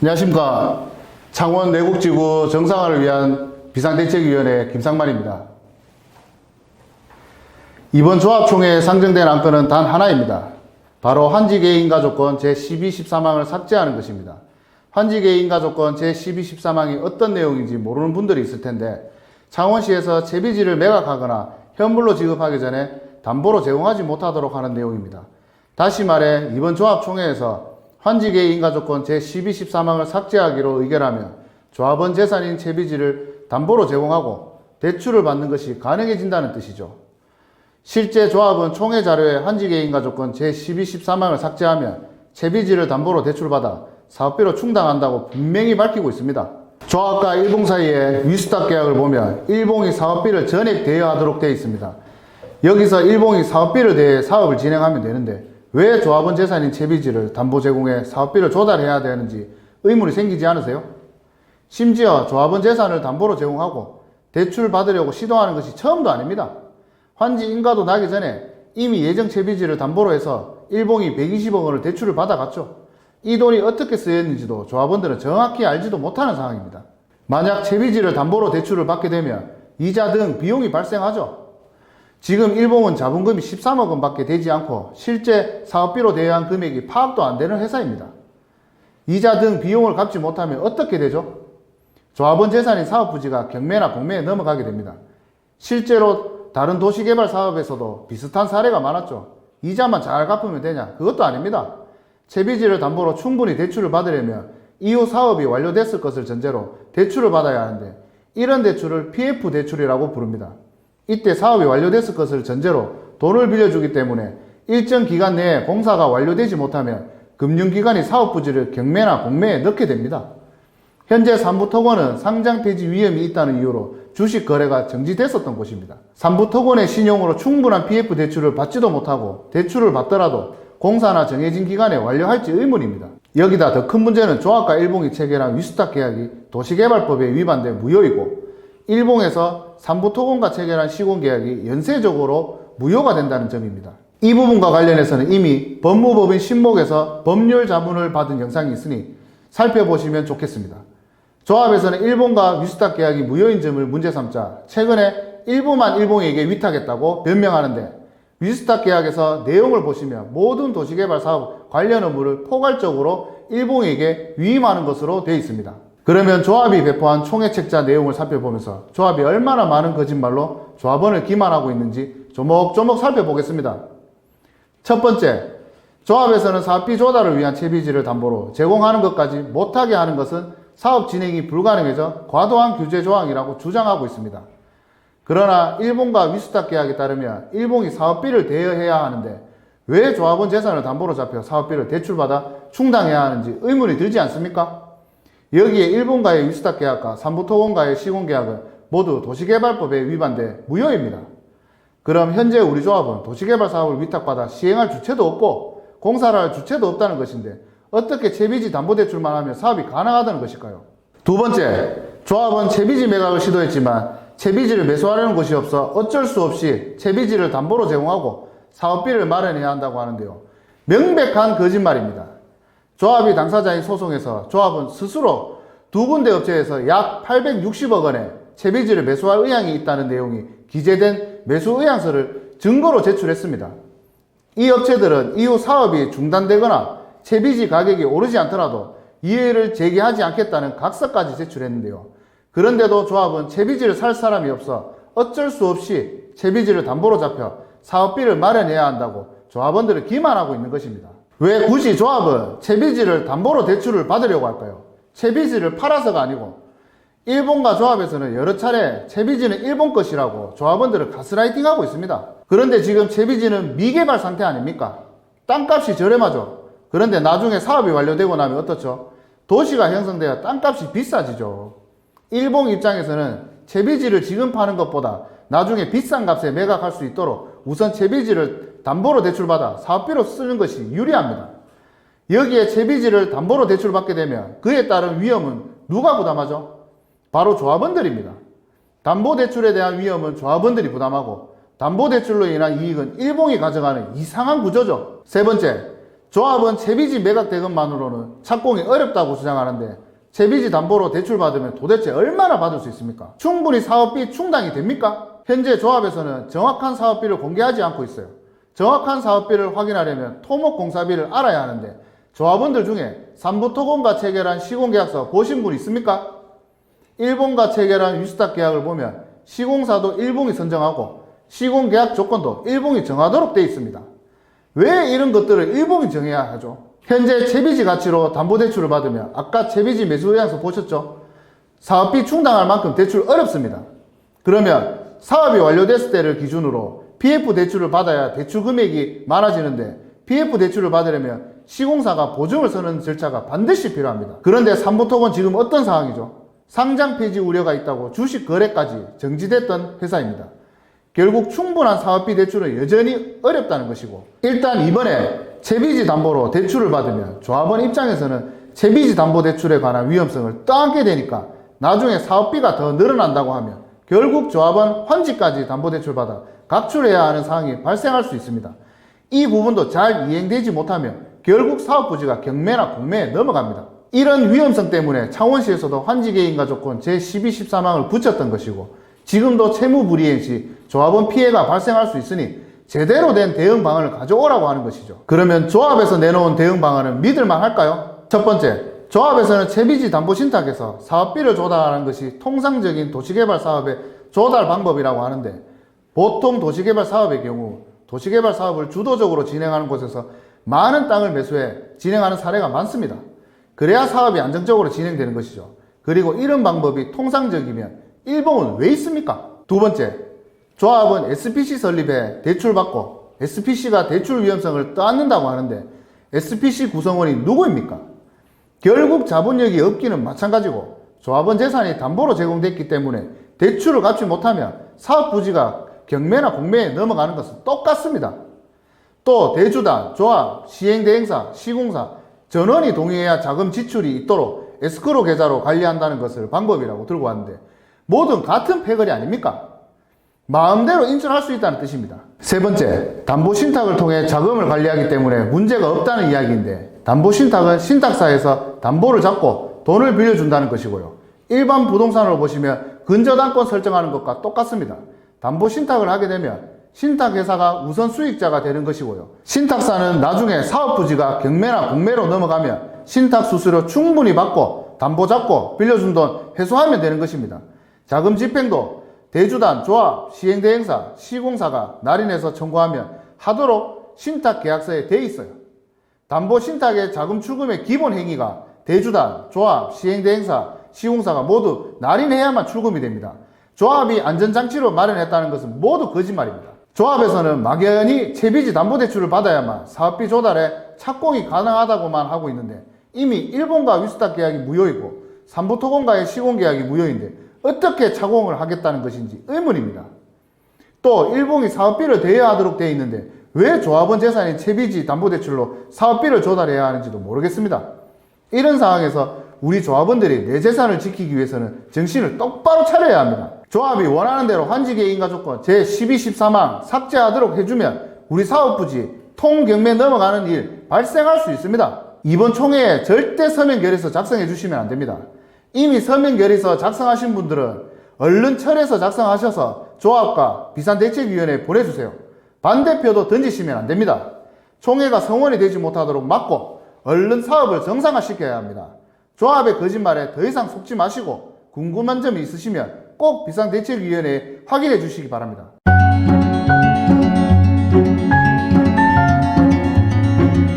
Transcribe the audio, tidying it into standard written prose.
안녕하십니까. 창원 내국지구 정상화를 위한 비상대책위원회 김상만입니다. 이번 조합총회에 상정된 안건은 단 하나입니다. 바로 환지개인가족권 제12, 13항을 삭제하는 것입니다. 환지개인가족권 제12, 13항이 어떤 내용인지 모르는 분들이 있을 텐데, 창원시에서 채비지를 매각하거나 현물로 지급하기 전에 담보로 제공하지 못하도록 하는 내용입니다. 다시 말해 이번 조합총회에서 환지개인가족권 제12, 13항을 삭제하기로 의결하면 조합원 재산인 채비지를 담보로 제공하고 대출을 받는 것이 가능해진다는 뜻이죠. 실제 조합은 총회 자료에 환지개인가족권 제12, 13항을 삭제하면 채비지를 담보로 대출받아 사업비로 충당한다고 분명히 밝히고 있습니다. 조합과 일봉 사이의 위수탁 계약을 보면 일봉이 사업비를 전액 대여하도록 되어 있습니다. 여기서 일봉이 사업비를 대해 사업을 진행하면 되는데 왜 조합원 재산인 채비지를 담보 제공해 사업비를 조달해야 되는지 의문이 생기지 않으세요? 심지어 조합원 재산을 담보로 제공하고 대출 받으려고 시도하는 것이 처음도 아닙니다. 환지 인가도 나기 전에 이미 예정 채비지를 담보로 해서 일봉이 120억 원을 대출을 받아갔죠. 이 돈이 어떻게 쓰였는지도 조합원들은 정확히 알지도 못하는 상황입니다. 만약 채비지를 담보로 대출을 받게 되면 이자 등 비용이 발생하죠. 지금 일봉은 자본금이 13억 원밖에 되지 않고 실제 사업비로 대여한 금액이 파악도 안 되는 회사입니다. 이자 등 비용을 갚지 못하면 어떻게 되죠? 조합원 재산인 사업부지가 경매나 공매에 넘어가게 됩니다. 실제로 다른 도시개발 사업에서도 비슷한 사례가 많았죠. 이자만 잘 갚으면 되냐? 그것도 아닙니다. 채비지를 담보로 충분히 대출을 받으려면 이후 사업이 완료됐을 것을 전제로 대출을 받아야 하는데 이런 대출을 PF 대출이라고 부릅니다. 이때 사업이 완료됐을 것을 전제로 돈을 빌려주기 때문에 일정 기간 내에 공사가 완료되지 못하면 금융기관이 사업부지를 경매나 공매에 넣게 됩니다. 현재 삼부토건은 상장 폐지 위험이 있다는 이유로 주식 거래가 정지됐었던 곳입니다. 삼부토건의 신용으로 충분한 PF 대출을 받지도 못하고 대출을 받더라도 공사나 정해진 기간에 완료할지 의문입니다. 여기다 더 큰 문제는 조합과 일봉이 체결한 위수탁 계약이 도시개발법에 위반돼 무효이고 일봉에서 삼부토건과 체결한 시공계약이 연쇄적으로 무효가 된다는 점입니다. 이 부분과 관련해서는 이미 법무법인 신목에서 법률 자문을 받은 영상이 있으니 살펴보시면 좋겠습니다. 조합에서는 일봉과 위수탁 계약이 무효인 점을 문제 삼자 최근에 일부만 일봉에게 위탁했다고 변명하는데 위수탁 계약에서 내용을 보시면 모든 도시개발 사업 관련 업무를 포괄적으로 일봉에게 위임하는 것으로 되어 있습니다. 그러면 조합이 배포한 총회책자 내용을 살펴보면서 조합이 얼마나 많은 거짓말로 조합원을 기만하고 있는지 조목조목 살펴보겠습니다. 첫 번째, 조합에서는 사업비 조달을 위한 채비지를 담보로 제공하는 것까지 못하게 하는 것은 사업 진행이 불가능해져 과도한 규제 조항이라고 주장하고 있습니다. 그러나 일봉과 위수탁 계약에 따르면 일봉이 사업비를 대여해야 하는데 왜 조합원 재산을 담보로 잡혀 사업비를 대출받아 충당해야 하는지 의문이 들지 않습니까? 여기에 일본과의 위수탁 계약과 삼부토건과의 시공계약은 모두 도시개발법에 위반돼 무효입니다. 그럼 현재 우리 조합은 도시개발 사업을 위탁받아 시행할 주체도 없고 공사를 할 주체도 없다는 것인데 어떻게 채비지 담보대출만 하면 사업이 가능하다는 것일까요? 두 번째, 조합은 채비지 매각을 시도했지만 채비지를 매수하려는 곳이 없어 어쩔 수 없이 채비지를 담보로 제공하고 사업비를 마련해야 한다고 하는데요. 명백한 거짓말입니다. 조합이 당사자인 소송에서 조합은 스스로 두 군데 업체에서 약 860억 원의 채비지를 매수할 의향이 있다는 내용이 기재된 매수 의향서를 증거로 제출했습니다. 이 업체들은 이후 사업이 중단되거나 채비지 가격이 오르지 않더라도 이의를 제기하지 않겠다는 각서까지 제출했는데요. 그런데도 조합은 채비지를 살 사람이 없어 어쩔 수 없이 채비지를 담보로 잡혀 사업비를 마련해야 한다고 조합원들을 기만하고 있는 것입니다. 왜 굳이 조합은 채비지를 담보로 대출을 받으려고 할까요? 채비지를 팔아서가 아니고 일본과 조합에서는 여러 차례 채비지는 일본 것이라고 조합원들을 가스라이팅하고 있습니다. 그런데 지금 채비지는 미개발 상태 아닙니까? 땅값이 저렴하죠. 그런데 나중에 사업이 완료되고 나면 어떻죠? 도시가 형성되어 땅값이 비싸지죠. 일본 입장에서는 채비지를 지금 파는 것보다 나중에 비싼 값에 매각할 수 있도록 우선 채비지를 담보로 대출받아 사업비로 쓰는 것이 유리합니다. 여기에 채비지를 담보로 대출받게 되면 그에 따른 위험은 누가 부담하죠? 바로 조합원들입니다. 담보대출에 대한 위험은 조합원들이 부담하고 담보대출로 인한 이익은 일봉이 가져가는 이상한 구조죠. 세 번째, 조합은 채비지 매각 대금만으로는 착공이 어렵다고 주장하는데 채비지 담보로 대출받으면 도대체 얼마나 받을 수 있습니까? 충분히 사업비 충당이 됩니까? 현재 조합에서는 정확한 사업비를 공개하지 않고 있어요. 정확한 사업비를 확인하려면 토목공사비를 알아야 하는데 조합원들 중에 삼부토건과 체결한 시공계약서 보신 분 있습니까? 일본과 체결한 위스탁 계약을 보면 시공사도 일본이 선정하고 시공계약 조건도 일본이 정하도록 되어 있습니다. 왜 이런 것들을 일본이 정해야 하죠? 현재 채비지 가치로 담보대출을 받으면 아까 채비지 매수의향서 보셨죠? 사업비 충당할 만큼 대출 어렵습니다. 그러면 사업이 완료됐을 때를 기준으로 PF 대출을 받아야 대출 금액이 많아지는데 PF 대출을 받으려면 시공사가 보증을 서는 절차가 반드시 필요합니다. 그런데 삼부토건 지금 어떤 상황이죠? 상장 폐지 우려가 있다고 주식 거래까지 정지됐던 회사입니다. 결국 충분한 사업비 대출은 여전히 어렵다는 것이고, 일단 이번에 채비지 담보로 대출을 받으면 조합원 입장에서는 채비지 담보 대출에 관한 위험성을 떠안게 되니까 나중에 사업비가 더 늘어난다고 하면 결국 조합원 환지까지 담보대출 받아 각출해야 하는 상황이 발생할 수 있습니다. 이 부분도 잘 이행되지 못하면 결국 사업부지가 경매나 공매에 넘어갑니다. 이런 위험성 때문에 창원시에서도 환지개인가 조건 제12, 13항을 붙였던 것이고 지금도 채무불이행 시 조합원 피해가 발생할 수 있으니 제대로 된 대응 방안을 가져오라고 하는 것이죠. 그러면 조합에서 내놓은 대응 방안은 믿을만 할까요? 첫 번째, 조합에서는 채비지 담보 신탁에서 사업비를 조달하는 것이 통상적인 도시개발 사업의 조달 방법이라고 하는데 보통 도시개발 사업의 경우 도시개발 사업을 주도적으로 진행하는 곳에서 많은 땅을 매수해 진행하는 사례가 많습니다. 그래야 사업이 안정적으로 진행되는 것이죠. 그리고 이런 방법이 통상적이면 일본은 왜 있습니까? 두 번째, 조합은 SPC 설립에 대출받고 SPC가 대출 위험성을 떠안는다고 하는데 SPC 구성원이 누구입니까? 결국 자본력이 없기는 마찬가지고 조합원 재산이 담보로 제공됐기 때문에 대출을 갚지 못하면 사업 부지가 경매나 공매에 넘어가는 것은 똑같습니다. 또 대주단, 조합, 시행대행사, 시공사 전원이 동의해야 자금 지출이 있도록 에스크로 계좌로 관리한다는 것을 방법이라고 들고 왔는데 모든 같은 패거리 아닙니까? 마음대로 인출할 수 있다는 뜻입니다. 세 번째, 담보신탁을 통해 자금을 관리하기 때문에 문제가 없다는 이야기인데 담보신탁은 신탁사에서 담보를 잡고 돈을 빌려준다는 것이고요. 일반 부동산으로 보시면 근저당권 설정하는 것과 똑같습니다. 담보신탁을 하게 되면 신탁회사가 우선 수익자가 되는 것이고요. 신탁사는 나중에 사업부지가 경매나 공매로 넘어가면 신탁수수료 충분히 받고 담보 잡고 빌려준 돈 회수하면 되는 것입니다. 자금 집행도 대주단, 조합, 시행대행사, 시공사가 날인해서 청구하면 하도록 신탁계약서에 돼 있어요. 담보신탁의 자금 출금의 기본 행위가 대주단, 조합, 시행대행사, 시공사가 모두 날인해야만 출금이 됩니다. 조합이 안전장치로 마련했다는 것은 모두 거짓말입니다. 조합에서는 막연히 채비지 담보대출을 받아야만 사업비 조달에 착공이 가능하다고만 하고 있는데 이미 일본과 위스탁 계약이 무효이고 삼부토건과의 시공계약이 무효인데 어떻게 착공을 하겠다는 것인지 의문입니다. 또 일본이 사업비를 대여하도록 되어 있는데 왜 조합원 재산인 채비지 담보대출로 사업비를 조달해야 하는지도 모르겠습니다. 이런 상황에서 우리 조합원들이 내 재산을 지키기 위해서는 정신을 똑바로 차려야 합니다. 조합이 원하는 대로 환지개인가 조건 제12, 13항 삭제하도록 해주면 우리 사업부지 통경매 넘어가는 일 발생할 수 있습니다. 이번 총회에 절대 서면결의서 작성해 주시면 안 됩니다. 이미 서면결의서 작성하신 분들은 얼른 철회서 작성하셔서 조합과 비산대책위원회에 보내주세요. 반대표도 던지시면 안 됩니다. 총회가 성원이 되지 못하도록 막고 얼른 사업을 정상화시켜야 합니다. 조합의 거짓말에 더 이상 속지 마시고 궁금한 점이 있으시면 꼭 비상대책위원회에 확인해 주시기 바랍니다.